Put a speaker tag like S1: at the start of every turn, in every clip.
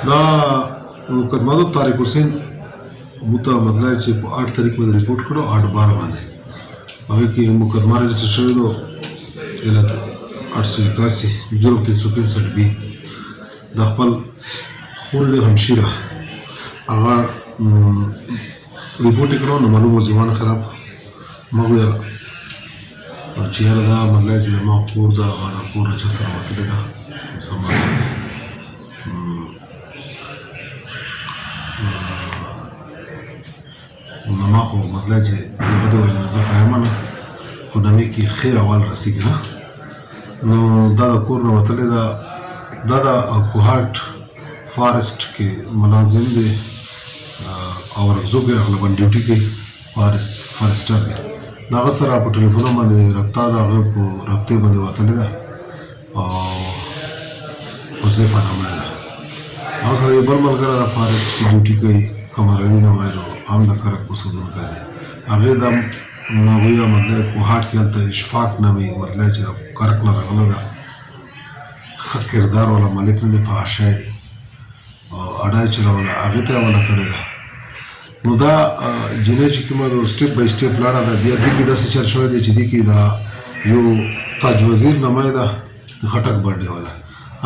S1: دا مقدمه د طارق حسین موته مطلب چې په 8 تاریخ باندې ریپورټ کړو 8/12 باندې هغه کې مقدمه رجسټر شوی دو علت 881 جرم 365 بی د خپل خور له همشیره هغه ریپورټ کړو نو معلومه ځوان خراب مګو چې یاره دا مطلب چې ما خور دا هغه کور چې سره وتلی ده سمه ما خو مطلب چې دغه د وجه نه زه ښایم نه خو نامې کې ښې اول رسېږي نه نو دا د کور نه وتلی ده دا د کوهاټ فارسټ کې ملازم دی او رکزو کې اغلبا ډیوټي کې فارسټر دی د هغه سره په ټلیفون باندې رابطه د هغه په رابطې باندې وتلی ده او حذیفه نامه ده هغه سره یو بل ملګری د فارسټ کې ډیوټي کوي قمرالي نومی ده هم د کرک اوسېدونکی دی هغې د هغوی مطلب کوهاټ کې هلته اشفاق نامې مطلب چې د کرک نه راغله ده ښه کردار والا ملک نه دی فحاشی اډای چلوله هغې ته یې حواله کړې ده نو دا جنۍ چې کومه سټیپ بای سټیپ لاړه ده بیا دې کې داسې چل شوی دی چې دې کې دا یو تاج وزیر نومی ده د خټک بنډې والا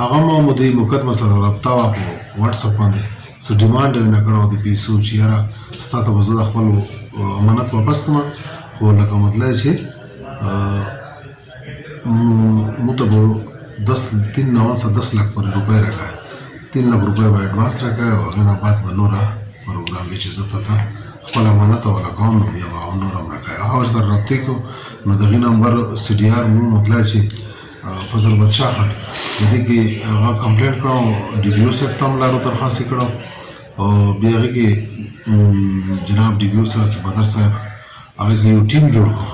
S1: هغه مو د مقدمه سره رابطه وه په واټساپ باندې څه ډیمانډ یې نه کړی د پیسو چې یاره ستا ته به زه د خپل امانت واپس کړم خو لکه مطلب چې موږ ته به 3 نوانسه 10 لک پورې روپۍ راکړه 3 لک روپۍ به اډوانس راکړه او هغې نه بعد به نوره پروګرام وي چې زه ته خپل امانت حواله کوم نو بیا به نور هم راکړی هغه ورسره رابطې کړو نو د هغې نمبر CDR مو مطلب چې فضل بدشاه خان د دې کې هغه کمپلینټ کړو DBO صاحب ته هم لاړو درخواست یې کړو او بیا هغې کې جناب DBO صاحب بدر صاحب هغې کې یو ټیم جوړ کړو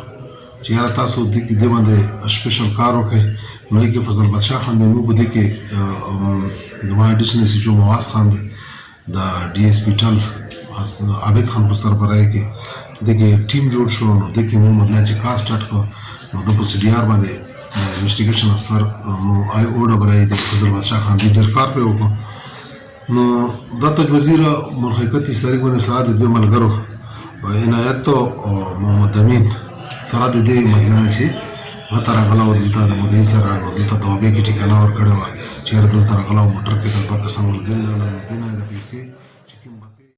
S1: چې یاره تاسو دې باندې سپیشل کار وکړئ نو دې کې فضل بدشاه خان دی موږ په دې کې زما اډیشنل SHO مواز خان دی د DSP ټل عابد خان په سربراهۍ کې دې کې ټیم جوړ شو نو دې کې موږ مطلب چې کار سټارټ کړو نو د په CDR باندې انویسټیګیشن افسر مو IO ډبرای د فضل بدشاه خان دې ډېر کار پرې وکړو نو دا تاج وزیر ملک 31 تاریخ باندې سره د دوی ملګرو عنایت او محمد امین سره د دې مطلب چې هغه راغله او دلته د مدعي سره نو دلته توبې کې ټیکانه ورکړې وه چې دلته راغله او موټر کې د پاکستان ملګري راغله نو دې نه د پیسې